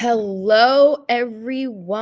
Hello, everyone.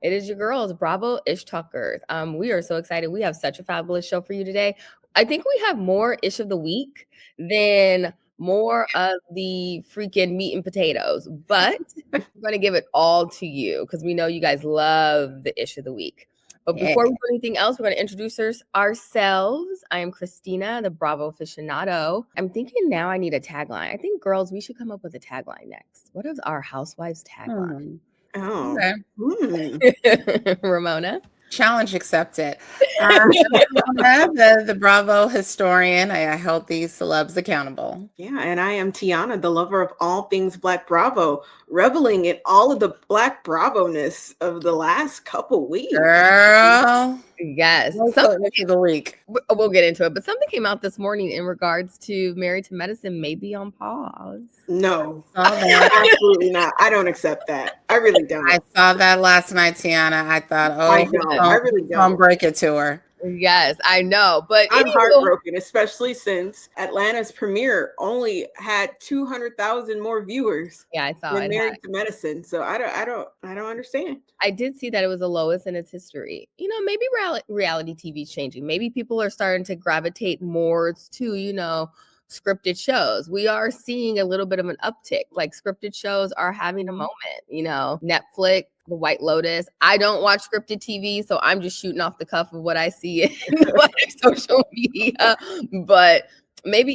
It is your girls, Bravo Ish Talkers. We are so excited. We have such a fabulous show for you today. I think we have more Ish of the week than more of the freaking meat and potatoes, but we're going to give it all to you because we know you guys love the Ish of the week. But before we do anything else, we're going to introduce ourselves. I am Christina, the Bravo aficionado. I'm thinking now I need a tagline. I think, girls, we should come up with a tagline next. What is our Housewives tagline? Oh, Okay. Ramona? Challenge accepted. The Bravo historian. I hold these celebs accountable. yeah. And I am Tiana, the lover of all things Black Bravo, reveling in all of the Black Bravo-ness of the last couple weeks. Girl. Yes. Of the week. We'll get into it. But something came out this morning in regards to Married to Medicine may be on pause. No, absolutely not. I don't accept that. I really don't. I saw that last night, Tiana. I thought, I really don't. Don't break it to her. Yes, I know. But I'm heartbroken, especially since Atlanta's premiere only had 200,000 more viewers. Yeah, I saw than it. Married to Medicine. So I don't understand. I did see that it was the lowest in its history. You know, maybe reality TV is changing. Maybe people are starting to gravitate more to, scripted shows. We are seeing a little bit of an uptick. Like scripted shows are having a moment, Netflix, The White Lotus. I don't watch scripted TV, so I'm just shooting off the cuff of what I see in social media. But maybe,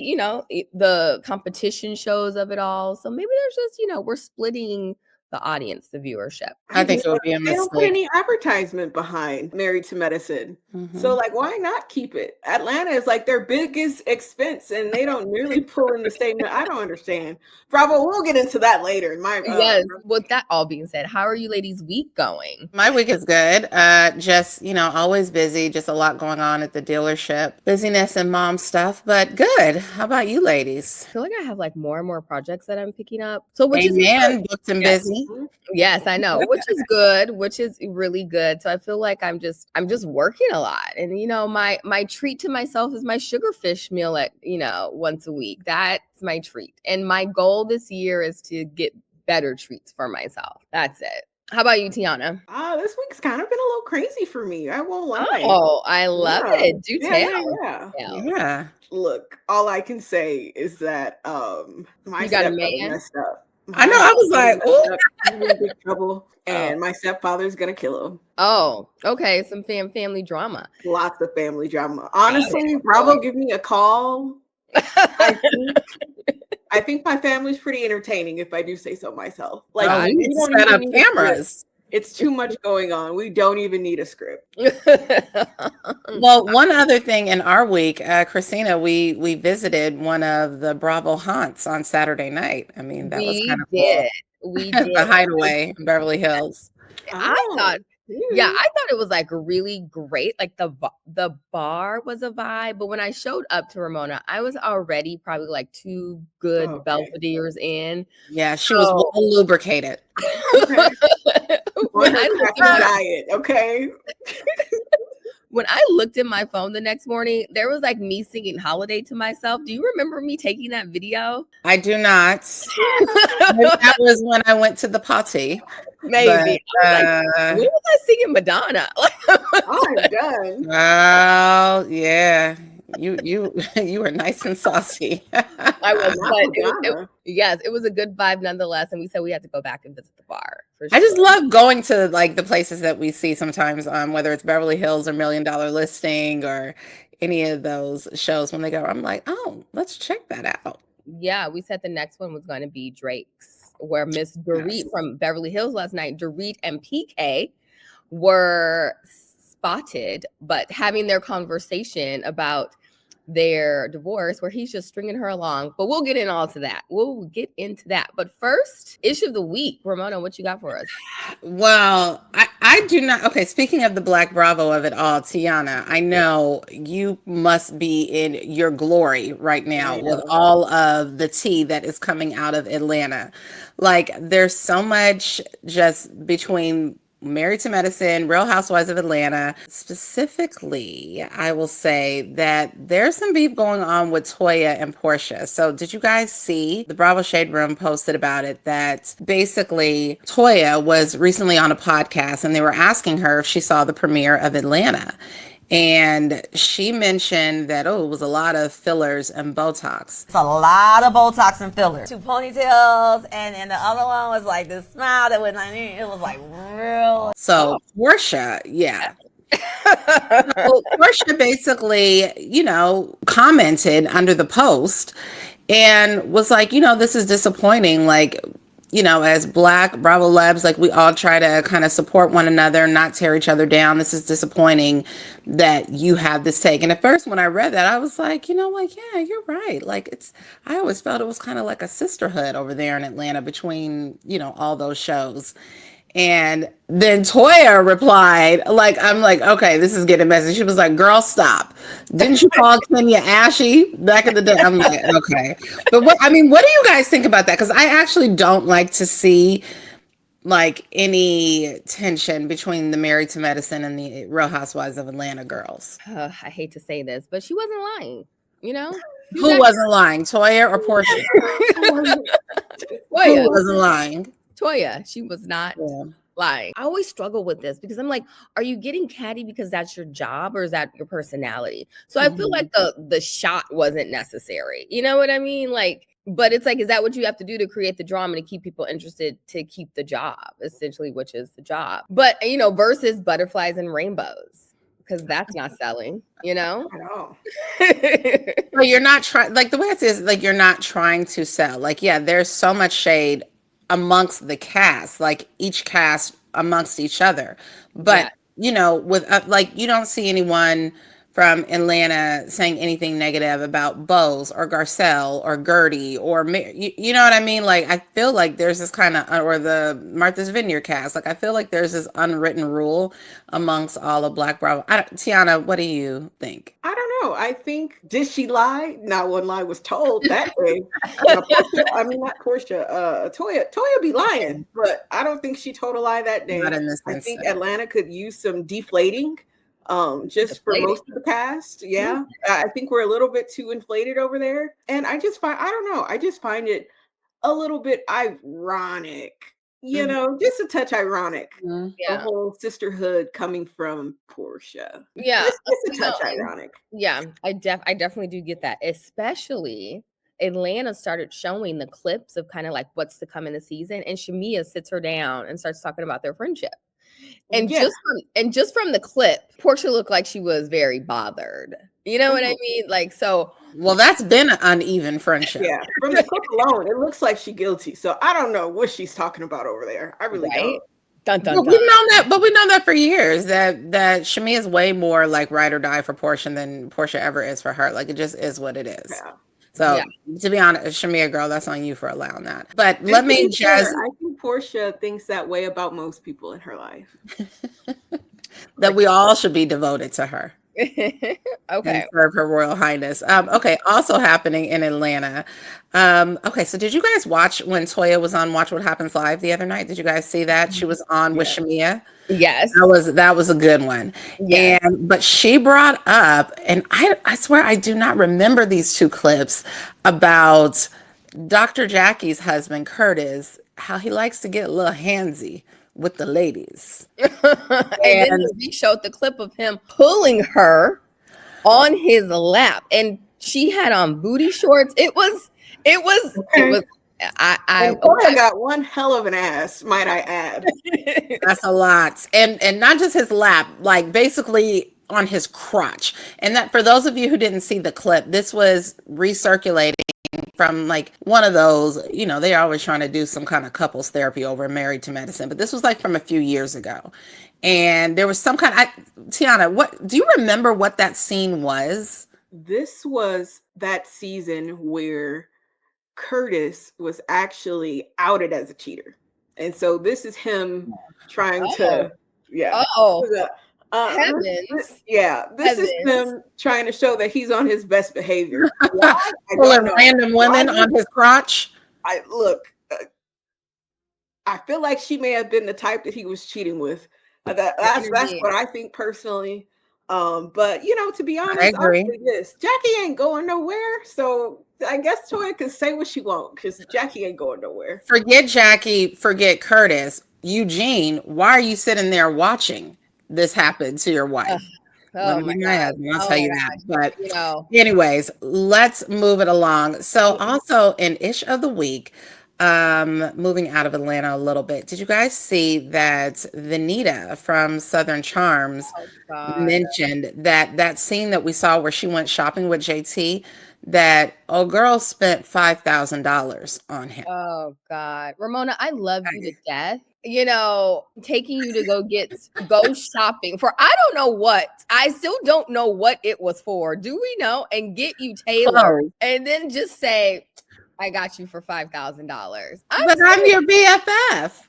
the competition shows of it all. So maybe there's just, we're splitting the audience, the viewership. I think it would be a mistake. They don't put any advertisement behind Married to Medicine. Mm-hmm. So, why not keep it? Atlanta is their biggest expense, and they don't really pull in the same. I don't understand. Bravo, we'll get into that later. Yes. With that all being said, how are you ladies' week going? My week is good. Just, always busy. Just a lot going on at the dealership. Busyness and mom stuff, but good. How about you ladies? I feel like I have more and more projects that I'm picking up. So which is booked and busy. Yes, I know, which is good, which is really good. So I feel like I'm just working a lot. And my treat to myself is my sugarfish meal at, once a week. That's my treat. And my goal this year is to get better treats for myself. That's it. How about you, Tiana? This week's kind of been a little crazy for me. I won't lie. Oh, I love it. Do tell. Yeah. Look, all I can say is that my stepfather messed up. I know. I was like, oh, in big trouble, and my stepfather's gonna kill him. Oh, okay. Some family drama. Lots of family drama. Honestly, Bravo, give me a call. I think my family's pretty entertaining, if I do say so myself. We need to set up cameras. It's too much going on. We don't even need a script. Well, one other thing in our week, Christina, we visited one of the Bravo haunts on Saturday night. I mean, that was kind of cool. We did. The Hideaway in Beverly Hills. I thought it was really great. The bar was a vibe, but when I showed up to Ramona, I was already probably 2 good Belvederes in. Yeah, she was well lubricated. Okay. When I looked at diet, okay. When I looked at my phone the next morning, there was me singing Holiday to myself. Do you remember me taking that video? I do not. That was when I went to the party. Maybe. But, when was I singing Madonna? I'm done. Oh, yeah. You were nice and saucy. I was, but it was a good vibe nonetheless. And we said we had to go back and visit the bar. For sure. I just love going to the places that we see sometimes, whether it's Beverly Hills or $1 Million Listing or any of those shows. When they go, I'm like, oh, let's check that out. Yeah, we said the next one was going to be Drake's, where Miss Dorit from Beverly Hills last night, Dorit and PK were spotted, but having their conversation about their divorce where he's just stringing her along. But we'll get into that. But first, Ish of the week. Ramona, what you got for us? Well, I do not. Okay, speaking of the Black Bravo of it all, Tiana, I know you must be in your glory right now with all of the tea that is coming out of Atlanta. There's so much just between Married to Medicine, Real Housewives of Atlanta. Specifically, I will say that there's some beef going on with Toya and Portia. So, did you guys see the Bravo Shade Room posted about it? That basically Toya was recently on a podcast and they were asking her if she saw the premiere of Atlanta. And she mentioned that, it was a lot of fillers and Botox. It's a lot of Botox and fillers. 2 ponytails, and the other one was like this smile that was like, it was like real. So Portia, so Portia basically, commented under the post and was like, this is disappointing. Like, as Black Bravo Labs, like we all try to kind of support one another, not tear each other down. This is disappointing that you have this take. And at first, when I read that, I was like, yeah, you're right. Like I always felt it was kind of like a sisterhood over there in Atlanta between, all those shows. And then Toya replied, I'm like, okay, this is getting messy. She was like, girl, stop. Didn't you call Kenya ashy back in the day? I'm like, okay. But what do you guys think about that? Because I actually don't like to see any tension between the Married to Medicine and the Real Housewives of Atlanta girls. I hate to say this, but she wasn't lying, Who wasn't lying, Toya or Portia? Toya. Who wasn't lying? Toya, she was not lying. I always struggle with this because I'm like, are you getting catty because that's your job or is that your personality? So I feel like the shot wasn't necessary. You know what I mean? But it's like, is that what you have to do to create the drama to keep people interested to keep the job, essentially, which is the job? But, versus butterflies and rainbows, because that's not selling, I know. Well, you're not trying, the way it is, you're not trying to sell. There's so much shade amongst the cast, each cast amongst each other. But, with you don't see anyone from Atlanta saying anything negative about Bose or Garcelle or Gertie or, you know what I mean? I feel like there's this kind of, or the Martha's Vineyard cast. I feel like there's this unwritten rule amongst all of Black Bravo. Tiana, what do you think? I don't know. I think, did she lie? Not one lie was told that day. Not Portia. Toya be lying, but I don't think she told a lie that day. Not in this I think Atlanta could use some deflating. Just for most of the cast. Yeah. I think we're a little bit too inflated over there. And I just find it a little bit ironic, just a touch ironic. The whole sisterhood coming from Portia. Yeah. Just a touch ironic. Yeah. I definitely do get that. Especially Atlanta started showing the clips of kind of what's to come in the season. And Shamia sits her down and starts talking about their friendship. And just from the clip, Portia looked like she was very bothered. You know what I mean? So. Well, that's been an uneven friendship. Yeah, from the clip alone, it looks like she's guilty. So I don't know what she's talking about over there. I really don't. Dun, dun, but dun. We've known that for years. That Shami is way more ride or die for Portia than Portia ever is for her. It just is what it is. Yeah. So to be honest, Shamia, girl, that's on you for allowing that. But let me just. I think Portia thinks that way about most people in her life. That we all should be devoted to her. Okay. And serve her royal highness. Okay. Also happening in Atlanta. Okay. So did you guys watch when Toya was on Watch What Happens Live the other night? Did you guys see that? She was on with Shamia. Yes. That was a good one. Yes. But she brought up, and I swear I do not remember these two clips about Dr. Jackie's husband, Curtis, how he likes to get a little handsy with the ladies. and then we showed the clip of him pulling her on his lap, and she had on booty shorts. It was Toya got one hell of an ass, might I add. That's a lot. And not just his lap, basically on his crotch. And that, for those of you who didn't see the clip, this was recirculating from one of those, they're always trying to do some kind of couples therapy over Married to Medicine, but this was from a few years ago. And there was some Tiana, what do you remember what that scene was? This was that season where Curtis was actually outed as a cheater. And so this is him trying to heavens. This is him trying to show that he's on his best behavior. Pulling random women on his crotch. I feel like she may have been the type that he was cheating with. That's energy. what I think personally. But to be I honest, I'll agree. say this: Jackie ain't going nowhere. So I guess Toya can say what she wants because Jackie ain't going nowhere. Forget Jackie, forget Curtis. Eugene, why are you sitting there watching this happen to your Ugh. wife? Let Oh me my be my God. husband. I'll Oh tell my you that. gosh. But You know, anyways, let's move it along. So also an ish of the week, moving out of Atlanta a little bit. Did you guys see that Vanita from Southern Charms oh God. mentioned that scene that we saw where she went shopping with JT, that a girl spent $5,000 on him. Oh God. Ramona, I love you to death. Taking you to go shopping for I don't know what. I still don't know what it was for. Do we know? And get you tailored Clothes. and then just say, I got you for $5,000. I'm But I'm your BFF.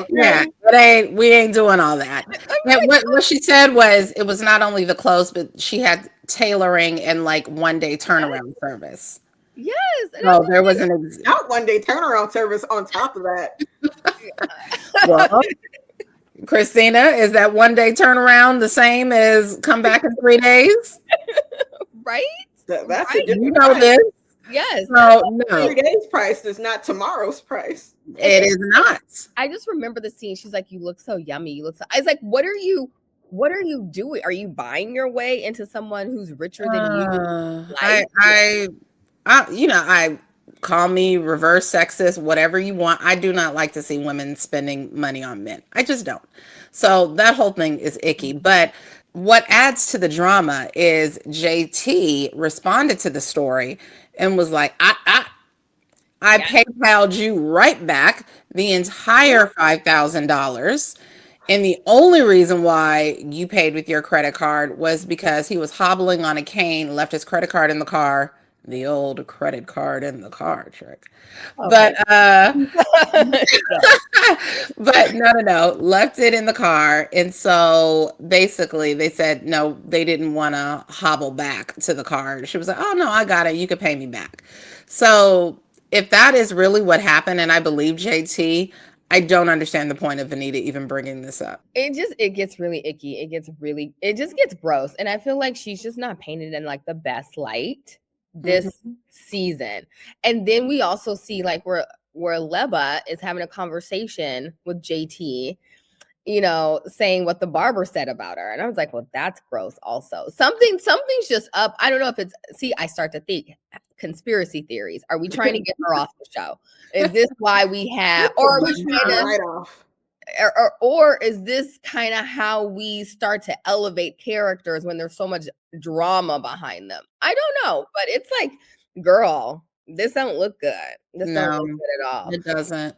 Yeah, Okay. we ain't doing all that. And what she said was it was not only the clothes, but she had tailoring and like 1 day turnaround service. yes. And I'm So there was an Not 1 day turnaround service on top of that. well, Christina, is that 1 day turnaround the same as come back in 3 days? right? That's a Right. You different know price. this. Yes. So no, 3 days price is not tomorrow's price. it is not. I just remember the scene. She's like, "You look so yummy. You look so." I was like, What are you doing? Are you buying your way into someone who's richer than you? I, Life? I, I call me reverse sexist, whatever you want. I do not like to see women spending money on men. I just don't. So that whole thing is icky. But what adds to the drama is JT responded to the story and was like, I Yeah. PayPal'd you right back the entire $5,000. And the only reason why you paid with your credit card was because he was hobbling on a cane, left his credit card in the car, the old credit card in the car trick. Okay. But Yeah. but no, left it in the car. And so basically they said no, they didn't want to hobble back to the car. She was like, "Oh no, I got it. You could pay me back." So if that is really what happened, and I believe JT, I don't understand the point of Anita even bringing this up. It gets really icky. It just gets gross. And I feel like she's just not painted in like the best light this Mhm. season. And then we also see like where Leba is having a conversation with JT, saying what the barber said about her. And I was like, well, that's gross also. Something's just up. I don't know if it's I start to think conspiracy theories. Are we trying to get her off the show? Is this why we have or are we trying to Right off. or is this kind of how we start to elevate characters when there's so much drama behind them? I don't know, but it's like, girl, this don't look good. This don't No, look good at all. it doesn't.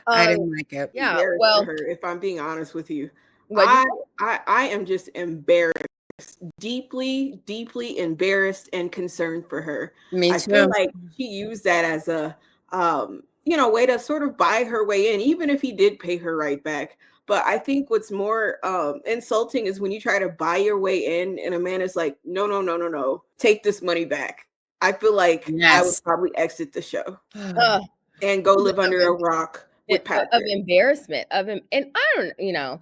I Um, didn't like it. yeah. Embarrassed for Well, her, if I'm being honest with you. what you I I am just embarrassed, deeply, deeply embarrassed and concerned for her. Me I feel too. like she used that as a way to sort of buy her way in, even if he did pay her right back. But I think what's more insulting is when you try to buy your way in and a man is like, no, no, no, no, no, take this money back. I feel like I would Yes. probably exit the show uh, and go live under a rock with of Patrick. embarrassment of him, and I don't.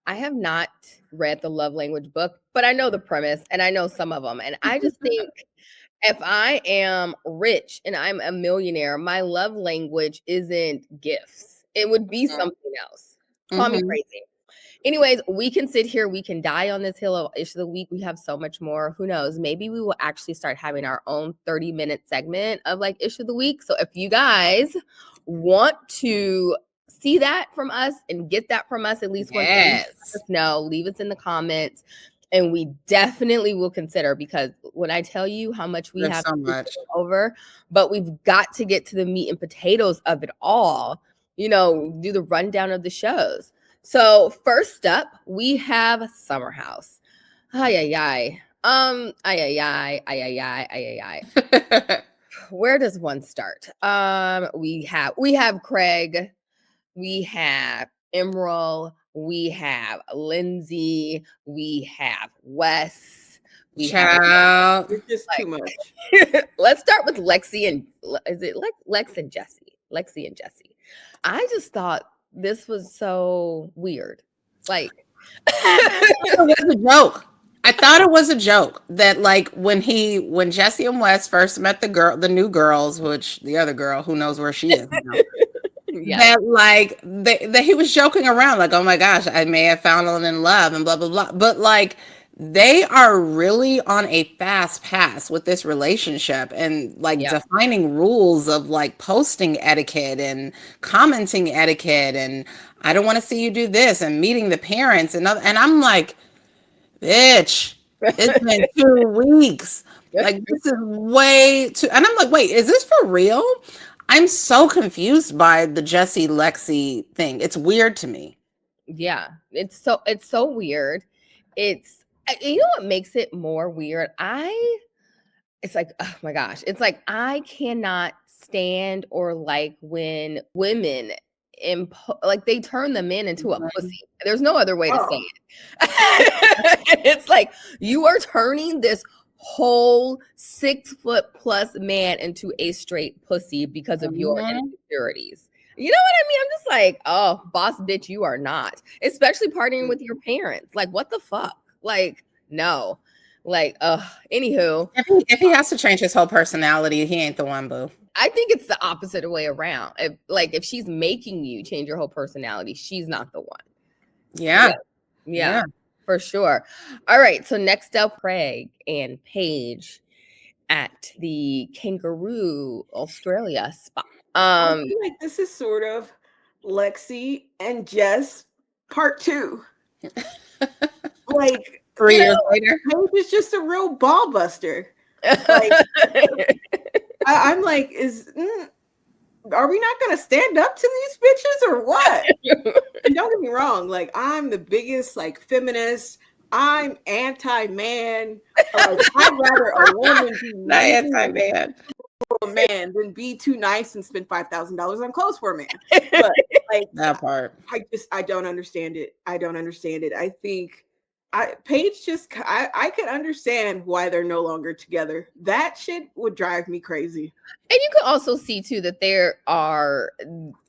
I have not read the love language book, but I know the premise and I know some of them, and I just think if I am rich and I'm a millionaire, my love language isn't gifts. It would be something else. Call me Mhm. crazy. Anyways, we can sit here, we can die on this hill of ish of the week. We have so much more. Who knows? Maybe we will actually start having our own 30-minute segment of like ish of the week. So if you guys want to see that from us and get that from us at least once a week, let Yes. us know. Leave us in the comments. And we definitely will consider, because when I tell you how much we There's have so to much. go over, but we've got to get to the meat and potatoes of it all, do the rundown of the shows. So first up, we have Summer House. Ay ay ay. Ay ay ay. Ay ay ay. Ay ay ay. Where does one start? We have Craig, we have Emerald, we have Lindsay, we have Wes, we have Child. It's just too much. let's start with Lexi and is it Lex and Jesse? Lexi and Jesse. I just thought this was so weird. Like, It was a joke. I thought it was a joke that like when Jesse and Wes first met the new girls, which the other girl, who knows where she is now, yes, that like that he was joking around like, oh my gosh, I may have fallen in love and blah blah blah. But like they are really on a fast pass with this relationship and like yeah, defining rules of like posting etiquette and commenting etiquette and I don't want to see you do this and meeting the parents and I'm like, bitch, it's been 2 weeks. Like this is way too and I'm like, wait, is this for real? I'm so confused by the Jesse Lexi thing. It's weird to me. yeah. It's so weird. You know what makes it more weird? It's like, oh my gosh, it's like I cannot stand or like when women like they turn the men into a pussy. There's no other way to say Oh, it. It's like you are turning this whole 6 foot plus man into a straight pussy because of your insecurities. You know what I mean? I'm just like, oh, boss bitch, you are not. Especially partying with your parents. Like, what the fuck? Like, no. Like, anywho, If he has to change his whole personality, he ain't the one, boo. I think it's the opposite way around. If she's making you change your whole personality, she's not the one. Yeah. Yeah, for sure. All right. So next up, Craig and Paige at the Kangaroo Australia spot. I feel like this is sort of Lexi and Jess part 2. Like, 3 years later. Paige is just a real ball buster. Like, I'm like, are we not going to stand up to these bitches or what? And don't get me wrong, like I'm the biggest like feminist. I'm anti-man. Like, I'd rather a woman be Not nice anti-man. for a man than be too nice and spend $5,000 on clothes for a man. But like That part. I don't understand it. I don't understand it. I think Paige I could understand why they're no longer together. That shit would drive me crazy. And you can also see too that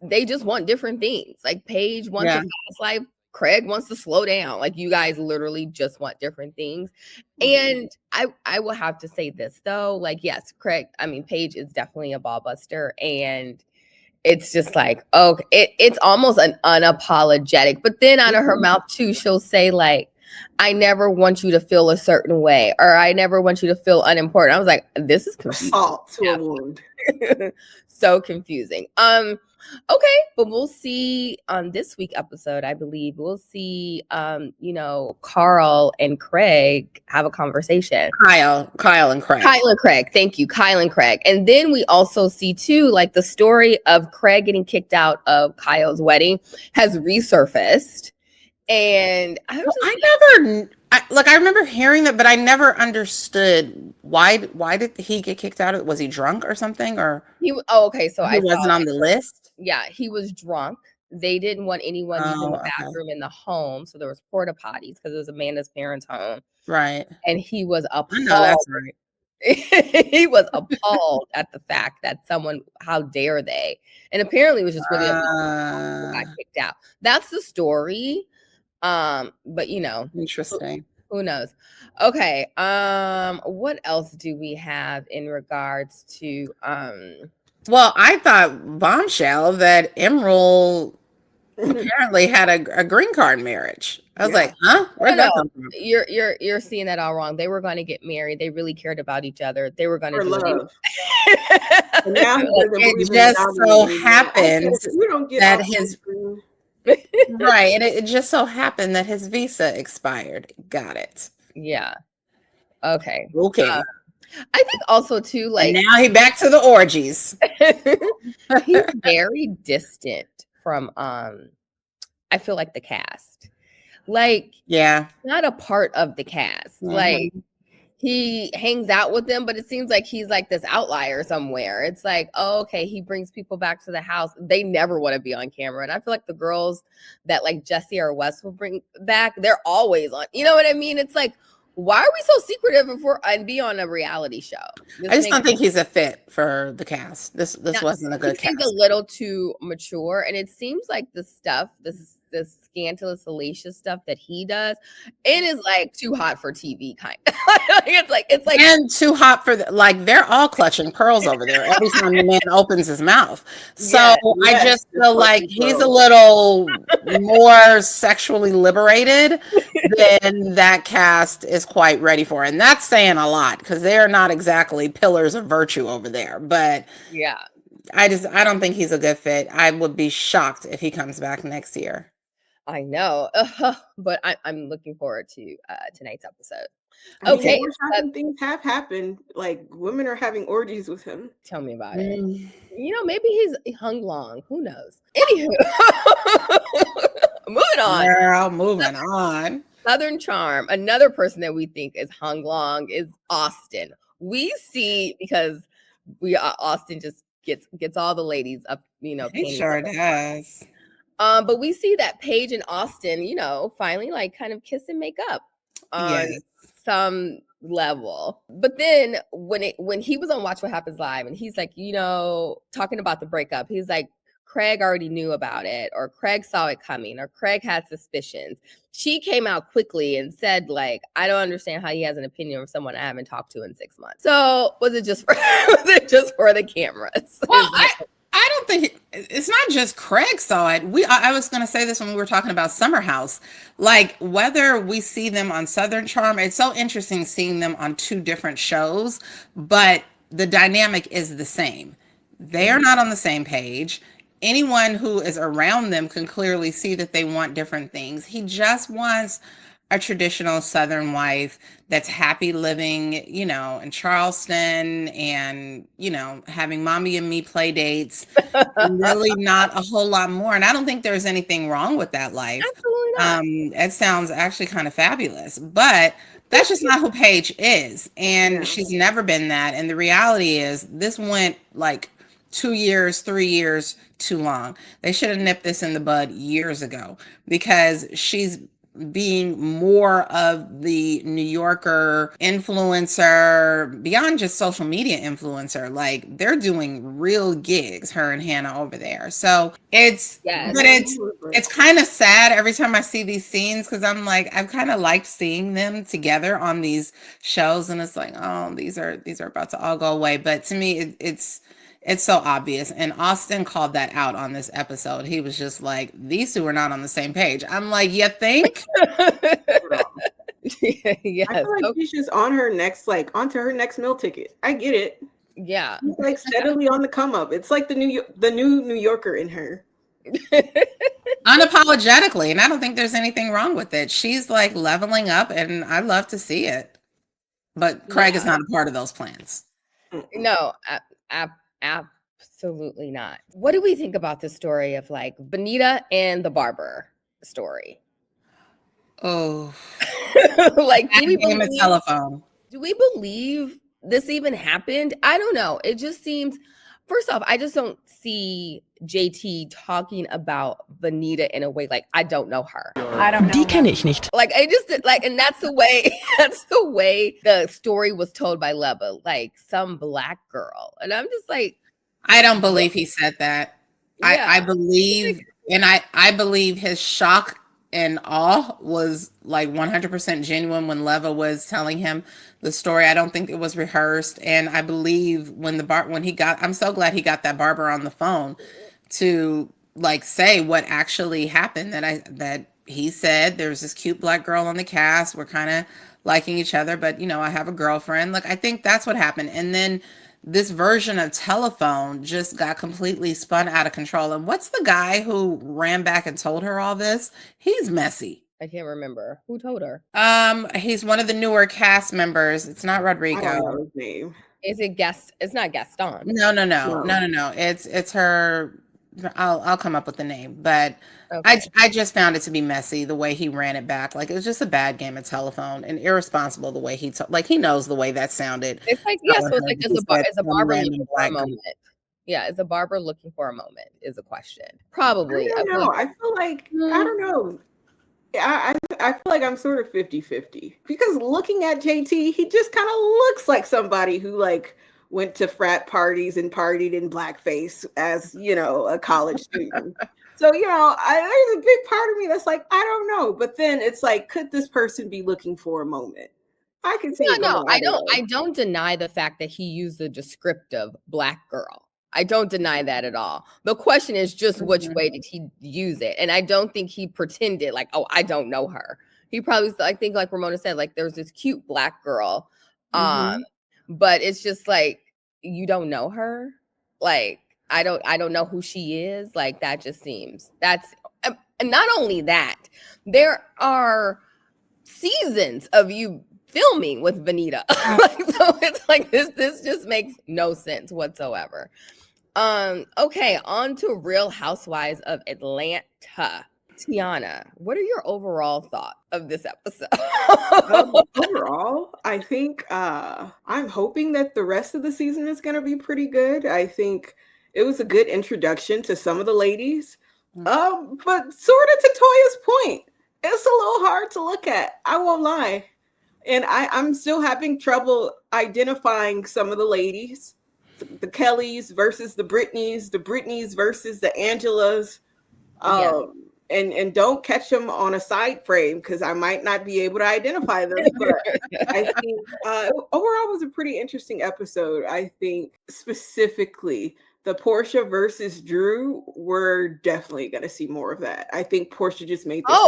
they just want different things. Like Paige wants a fast life, Craig wants to slow down. Like you guys literally just want different things. And I will have to say this though, like yes, Paige is definitely a ball buster, and it's just like, it's almost an unapologetic. But then out of her mouth too, she'll say like, I never want you to feel a certain way, or I never want you to feel unimportant. I was like, this is confusing. Salt to a wound. So confusing. Okay, but we'll see on this week episode, I believe we'll see Carl and Craig have a conversation. Kyle and Craig. Kyle and Craig. Thank you. Kyle and Craig. And then we also see too, like the story of Craig getting kicked out of Kyle's wedding has resurfaced. And I remember hearing that, but I never understood why did he get kicked out? Was he drunk or something? Or so he wasn't on the list? Yeah, he was drunk. They didn't want anyone using the bathroom in the home, so there was porta potties because it was Amanda's parents' home. Right. And he was appalled. I know that's right. He was appalled at the fact that how dare they? And apparently it was just really got kicked out. That's the story. But interesting. Who knows? Okay. What else do we have in regards to well, I thought bombshell that Emerald apparently had a green card marriage. I was like, huh? Where'd that come from? You're seeing that all wrong. They were going to get married. They really cared about each other. They were going to do love. It just so happens that his right, and it just so happened that his visa expired. Got it. Yeah. Okay. I think also too, like, and now he back to the orgies. He's very distant from I feel like the cast. Like, not a part of the cast. Mm-hmm. Like he hangs out with them, but it seems like he's like this outlier somewhere. It's like, okay, he brings people back to the house. They never want to be on camera. And I feel like the girls that like Jesse or Wes will bring back, they're always on. You know what I mean? It's like, Why are we so secretive if we're and be on a reality show? I just don't think he's a fit for the cast. This Now, wasn't a good he's a cast. little too mature, and it seems like the stuff, this scandalous, salacious stuff that he does, it is like too hot for TV, kind of. it's like And too hot for like they're all clutching pearls over there every time the man opens his mouth. So Yes, I Yes, just they're feel like clutching he's a pearls. little more sexually liberated than that cast is quite ready for. And that's saying a lot because they are not exactly pillars of virtue over there. But yeah, I don't think he's a good fit. I would be shocked if he comes back next year. I know. But I'm looking forward to tonight's episode. I mean, Okay, more shocking things have happened. Like women are having orgies with him. tell me about it. Mm. Maybe he hung long. Who knows? Anywho, moving on. Girl, moving on. Southern Charm. Another person that we think is hung long is Austin. We see because Austin just gets all the ladies up. He sure does. But we see that Paige and Austin, finally like kind of kiss and make up on Yes. some level. But then when he was on Watch What Happens Live and he's like, talking about the breakup, he's like, Craig already knew about it, or Craig saw it coming, or Craig had suspicions. She came out quickly and said, like, I don't understand how he has an opinion of someone I haven't talked to in 6 months. So was it just for the cameras? Well, I don't think it's not just Craig saw it. I was going to say this when we were talking about Summer House. Like whether we see them on Southern Charm, it's so interesting seeing them on two different shows, but the dynamic is the same. They are not on the same page. Anyone who is around them can clearly see that they want different things. He just wants a traditional Southern wife that's happy living, in Charleston and, having mommy and me play dates and really not a whole lot more. And I don't think there's anything wrong with that life. Absolutely not. It sounds actually kind of fabulous, but that's just not who Paige is. And she's never been that. And the reality is this went like 2 years, 3 years too long. They should have nipped this in the bud years ago because she's being more of the New Yorker influencer beyond just social media influencer. Like they're doing real gigs, her and Hannah over there. So it's kind of sad every time I see these scenes because I'm like, I've kind of liked seeing them together on these shows, and it's like, oh, these are about to all go away. But to me, it's so obvious. And Austin called that out on this episode. He was just like, these two are not on the same page. I'm like, you think? Yes. I feel like she's just onto her next meal ticket. I get it. Yeah. She's like steadily on the come up. It's like the new New Yorker in her. Unapologetically. And I don't think there's anything wrong with it. She's like leveling up and I love to see it. But Craig is not a part of those plans. No, absolutely not. What do we think about the story of like Benita and the barber story? Oh, like do we believe this even happened? I don't know. It just seems, first off, I just don't see JT talking about Benita in a way like I don't know her. I don't know. Die kenne ich nicht. Like I just like, and that's the way the story was told by Leva, like some black girl. And I'm just like, I don't believe he said that. Yeah. I believe, and I believe his shock and awe was like 100% genuine when Leva was telling him the story. I don't think it was rehearsed. And I believe I'm so glad he got that barber on the phone to like say what actually happened, that he said there's this cute black girl on the cast. We're kind of liking each other, but I have a girlfriend. Like, I think that's what happened. And then this version of telephone just got completely spun out of control. And what's the guy who ran back and told her all this? He's messy. I can't remember who told her. He's one of the newer cast members. It's not Rodrigo. I don't know his name. Is it It's not Gaston. No. It's her. I'll come up with the name, but okay. I just found it to be messy the way he ran it back. Like it was just a bad game of telephone and irresponsible the way he he knows the way that sounded. It's like, yeah, so it's like is a barber looking for a moment. Yeah, is a barber looking for a moment is a question. Probably. I don't know. I feel like I don't know. I feel like I'm sort of 50-50 because looking at JT, he just kind of looks like somebody who like went to frat parties and partied in blackface as, a college student. So, there's a big part of me that's like, I don't know. But then it's like, could this person be looking for a moment? I can see it No, going either way. I don't deny the fact that he used the descriptive black girl. I don't deny that at all. The question is just which way did he use it? And I don't think he pretended like, oh, I don't know her. He probably, I think like Ramona said, like there's this cute black girl. But it's just like, you don't know her. Like, I don't know who she is. Like that just seems and not only that, there are seasons of you filming with Vanita. So it's like this just makes no sense whatsoever. Okay, on to Real Housewives of Atlanta. Tiana, what are your overall thoughts of this episode? Overall, I think I'm hoping that the rest of the season is going to be pretty good. I think it was a good introduction to some of the ladies. But sort of to Toya's point, it's a little hard to look at. I won't lie. And I'm still having trouble identifying some of the ladies. The Kellys versus the Britneys versus the Angelas. And don't catch them on a side frame because I might not be able to identify them. But I think overall it was a pretty interesting episode. I think specifically the Portia versus Drew, we're definitely going to see more of that. I think Portia just made this.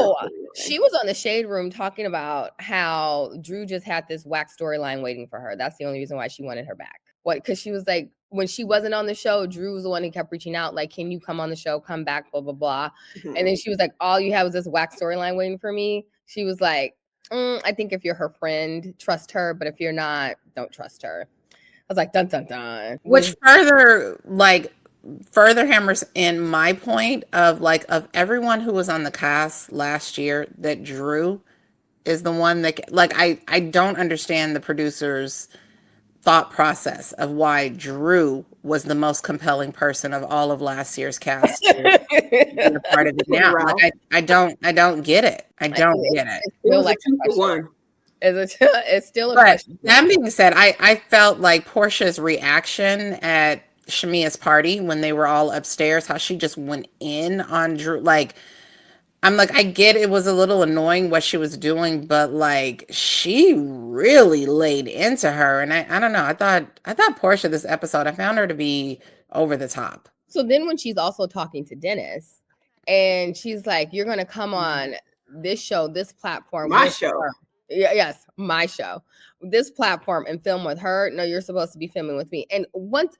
She was on the Shade Room talking about how Drew just had this whack storyline waiting for her. That's the only reason why she wanted her back. What? Because she was like, when she wasn't on the show, Drew was the one who kept reaching out, like, can you come on the show, come back, blah, blah, blah. And then she was like, all you have was this whack storyline waiting for me. She was like, I think if you're her friend, trust her. But if you're not, don't trust her. I was like, dun, dun, dun. Which further hammers in my point of everyone who was on the cast last year, that Drew is the one that, I don't understand the producers' thought process of why Drew was the most compelling person of all of last year's cast to be a part of it now. I don't get it. I don't get it. It was like 2-1. It's still a but question. That being said, I felt like Portia's reaction at Shamia's party when they were all upstairs, how she just went in on Drew. I'm like, I get it was a little annoying what she was doing, but she really laid into her. And I don't know. I thought Portia this episode, I found her to be over the top. So then when she's also talking to Dennis and she's like, you're going to come on this show, this platform. My show. Yes, my show. This platform and film with her. No, you're supposed to be filming with me. And once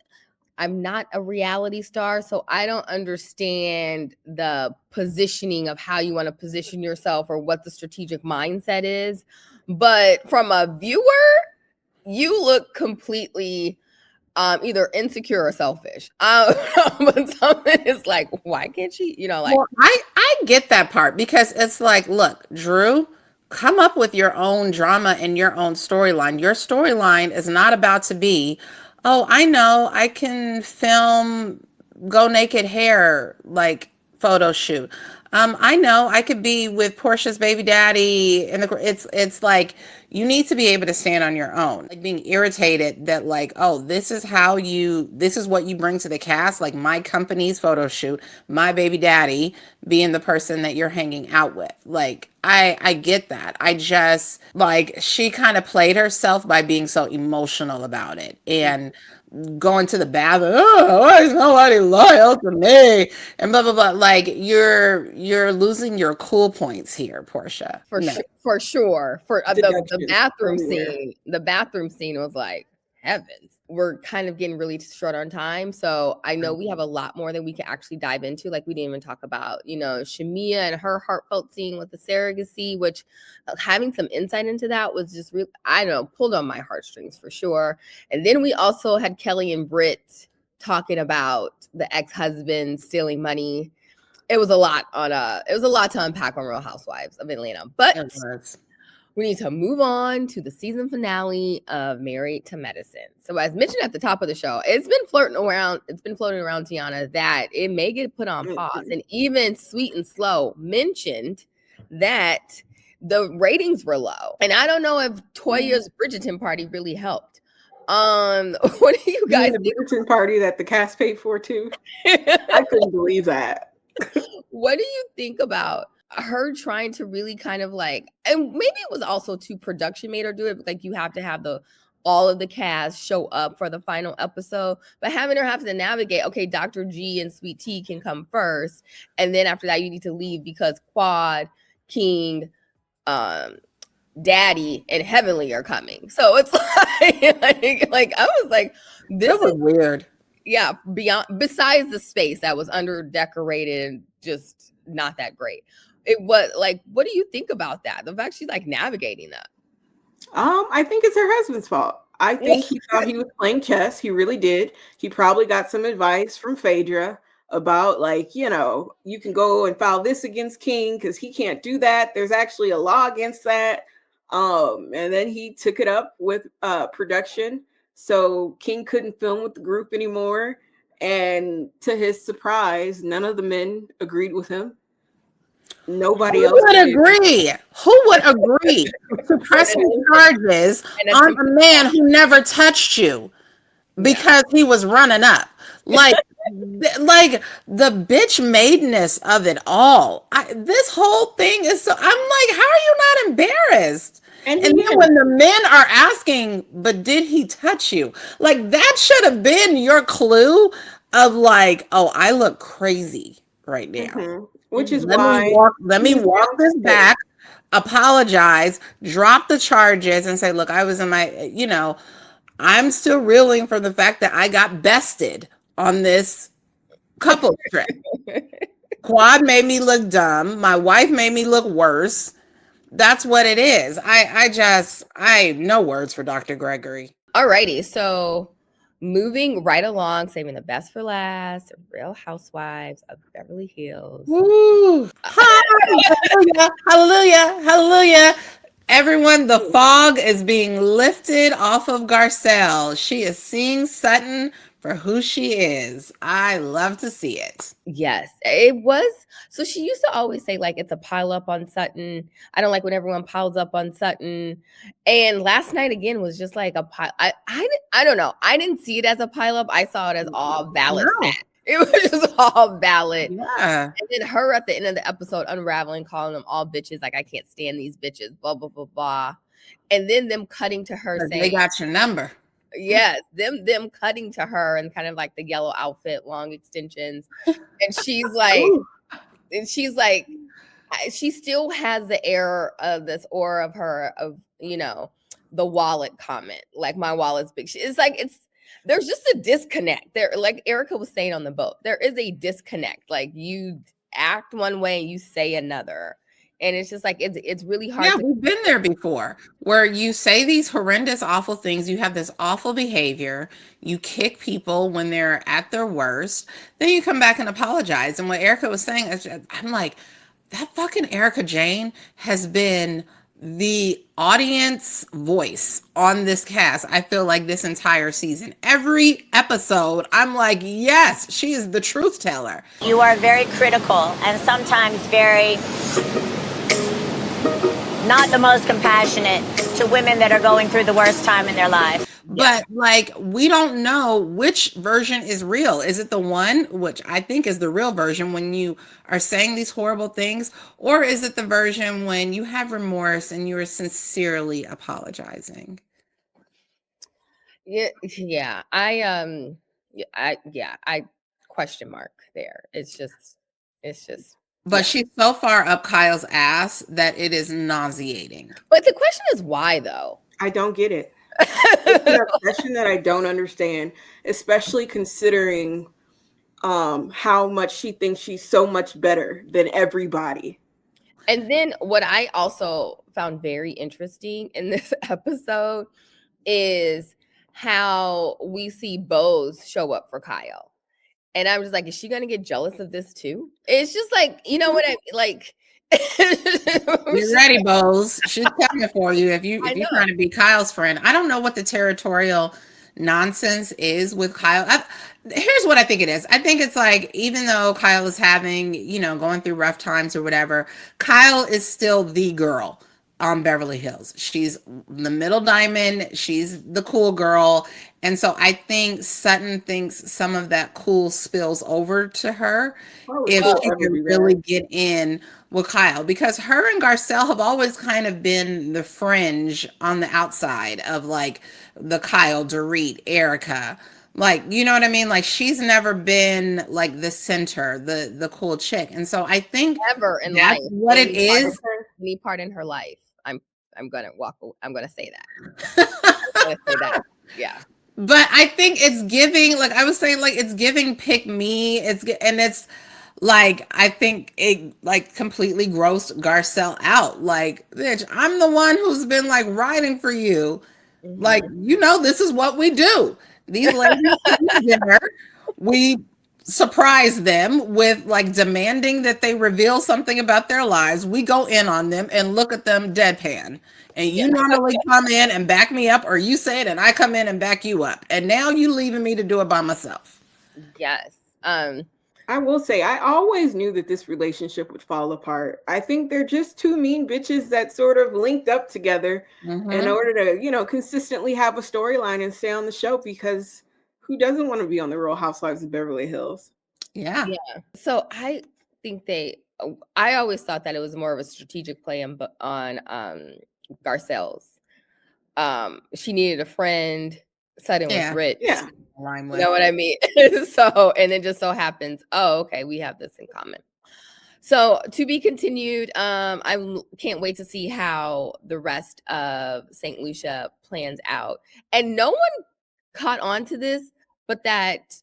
I'm not a reality star, so I don't understand the positioning of how you want to position yourself or what the strategic mindset is. But from a viewer, you look completely either insecure or selfish. But something is like, why can't she? Well, I get that part because it's like, look, Drew, come up with your own drama and your own storyline. Your storyline is not about to be, oh, I know I can film go naked hair photo shoot. I know I could be with Portia's baby daddy, and it's like you need to be able to stand on your own. Being irritated that oh, this is what you bring to the cast, my company's photo shoot, my baby daddy being the person that you're hanging out with. I get that. I just she kind of played herself by being so emotional about it and going to the bathroom. Oh, why is nobody loyal to me? And blah blah blah. You're losing your cool points here, Portia. For sure. For the bathroom scene. The bathroom scene was like heavens. We're kind of getting really short on time, so I know we have a lot more that we can actually dive into. We didn't even talk about, Shamia and her heartfelt scene with the surrogacy, which having some insight into that was just really, I don't know, pulled on my heartstrings for sure. And then we also had Kelly and Britt talking about the ex-husband stealing money. It was a lot to unpack on Real Housewives of Atlanta, but we need to move on to the season finale of Married to Medicine. So as mentioned at the top of the show, it's been floating around, Tiana, that it may get put on pause. And even Sweet and Slow mentioned that the ratings were low. And I don't know if Toya's Bridgerton party really helped. What do you guys the think? Bridgerton party that the cast paid for too? I couldn't believe that. What do you think about her trying to really kind of like, and maybe it was also too production made her do it, like you have to have all of the cast show up for the final episode, but having her have to navigate, okay, Dr. G and Sweet Tea can come first, and then after that you need to leave because Quad, King, Daddy, and Heavenly are coming. So it's like I was like, this was weird. Yeah, besides the space that was under decorated, just not that great. It was like, what do you think about that? The fact she's like navigating that. I think it's her husband's fault. I think he thought he was playing chess. He really did. He probably got some advice from Phaedra about like, you can go and file this against King because he can't do that. There's actually a law against that. And then he took it up with production. So King couldn't film with the group anymore. And to his surprise, none of the men agreed with him. Nobody else would agree. Who would agree to pressing charges on a man who never touched you because he was running up? Like the bitch madeness of it all. This whole thing is so. I'm like, how are you not embarrassed? And then when the men are asking, but did he touch you? Like that should have been your clue of like, oh, I look crazy right now. Mm-hmm. Which is let me walk this back, apologize, drop the charges, and say, look, I was in my, I'm still reeling from the fact that I got bested on this couple trip. Quad made me look dumb. My wife made me look worse. That's what it is. I no words for Dr. Gregory. Alrighty, so moving right along, saving the best for last, Real Housewives of Beverly Hills. Woo. Hallelujah, hallelujah, hallelujah. Everyone, the fog is being lifted off of Garcelle. She is seeing Sutton for who she is. I love to see it. Yes, it was. So she used to always say, like, it's a pile up on Sutton. I don't like when everyone piles up on Sutton. And last night again was just like a pile. I don't know. I didn't see it as a pile up. I saw it as all valid. No. It was just all valid. Yeah. And then her at the end of the episode unraveling, calling them all bitches. Like, I can't stand these bitches, blah, blah, blah, blah. And then them cutting to her saying, they got your number. Yes, them cutting to her and kind of like the yellow outfit, long extensions. And she's like, she still has the air of this aura of her, of, the wallet comment. Like, my wallet's big. It's like, there's just a disconnect there. Like Erica was saying on the boat, there is a disconnect. Like, you act one way and you say another. And it's just like, it's really hard. Yeah, we've been there before where you say these horrendous, awful things. You have this awful behavior. You kick people when they're at their worst. Then you come back and apologize. And what Erica was saying, I'm like, that fucking Erica Jane has been the audience voice on this cast. I feel like this entire season, every episode, I'm like, yes, she is the truth teller. You are very critical and sometimes very not the most compassionate to women that are going through the worst time in their life. But like, we don't know which version is real. Is it the one, which I think is the real version, when you are saying these horrible things, or is it the version when you have remorse and you are sincerely apologizing? Yeah. I question mark there. It's just. But she's so far up Kyle's ass that it is nauseating. But the question is why, though? I don't get it. It's an obsession that I don't understand, especially considering how much she thinks she's so much better than everybody. And then what I also found very interesting in this episode is how we see Bose show up for Kyle. And I'm just like, is she going to get jealous of this too? It's just like, you know what I like. You're ready, Bose. She's coming for you if you're trying to be Kyle's friend. I don't know what the territorial nonsense is with Kyle. Here's what I think it is. I think it's like, even though Kyle is having, going through rough times or whatever, Kyle is still the girl on Beverly Hills. She's the middle diamond. She's the cool girl. And so I think Sutton thinks some of that cool spills over to her if she can really get in with Kyle, because her and Garcelle have always kind of been the fringe on the outside of like the Kyle, Dorit, Erica. Like, you know what I mean? Like, she's never been like the center, the cool chick. And so I think Never in that's life. what it is. Any part in her life. I'm gonna say that. I'm gonna say that. Yeah. But I think it's giving, like I was saying, like it's giving pick me. It's like, I think it like completely grossed Garcelle out. Like, bitch, I'm the one who's been like riding for you. Mm-hmm. Like, this is what we do. These ladies dinner, we surprise them with like demanding that they reveal something about their lives. We go in on them and look at them deadpan. And you normally come in and back me up, or you say it and I come in and back you up. And now you leaving me to do it by myself. Yes. I will say, I always knew that this relationship would fall apart. I think they're just two mean bitches that sort of linked up together in order to, consistently have a storyline and stay on the show, because who doesn't want to be on the Real Housewives of Beverly Hills? Yeah. So I think I always thought that it was more of a strategic play on Garcelle's. She needed a friend. Sutton was rich. Yeah. You know what I mean? So, and it just so happens, okay, we have this in common. So to be continued. I can't wait to see how the rest of St. Lucia plans out. And no one caught on to this, but that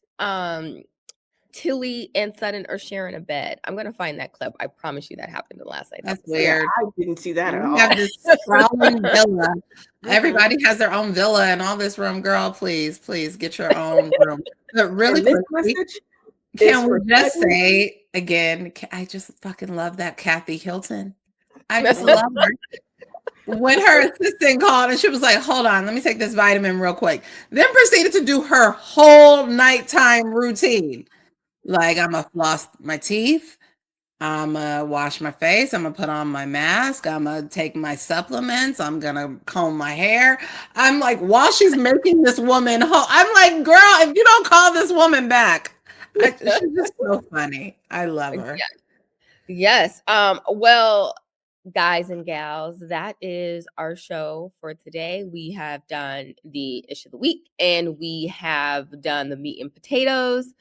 Tilly and Sutton are sharing a bed. I'm gonna find that clip. I promise you that happened the last night. That's weird. I didn't see that at all. We have this sprawling villa. Everybody has their own villa in all this room. Girl, please get your own room. But really quickly, can we just say again, I just fucking love that Kathy Hilton. I just love her. When her assistant called and she was like, hold on, let me take this vitamin real quick. Then proceeded to do her whole nighttime routine. Like, I'm going to floss my teeth. I'm going to wash my face. I'm going to put on my mask. I'm going to take my supplements. I'm going to comb my hair. I'm like, while she's making this woman whole, I'm like, girl, if you don't call this woman back, she's just so funny. I love her. Yes. Well, guys and gals, that is our show for today. We have done the issue of the week and we have done the meat and potatoes.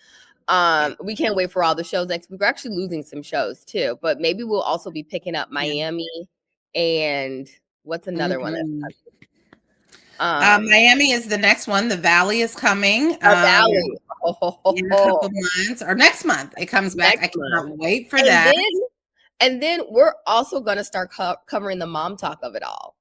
We can't wait for all the shows next week. We're actually losing some shows too, but maybe we'll also be picking up Miami and what's another one that's coming? Miami is the next one. The Valley is coming. Valley. In a couple months or next month it comes back. I cannot wait for that. And then we're also going to start covering the mom talk of it all,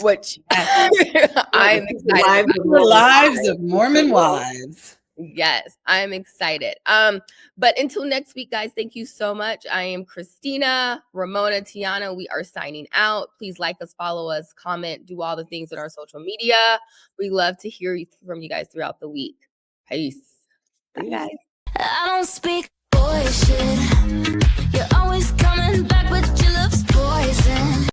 which I'm excited about. The lives of Mormon wives. Yes, I'm excited. But until next week, guys, thank you so much. I am Christina, Ramona, Tiana. We are signing out. Please like us, follow us, comment, do all the things on our social media. We love to hear from you guys throughout the week. Peace. Bye, guys. I don't speak boy shit.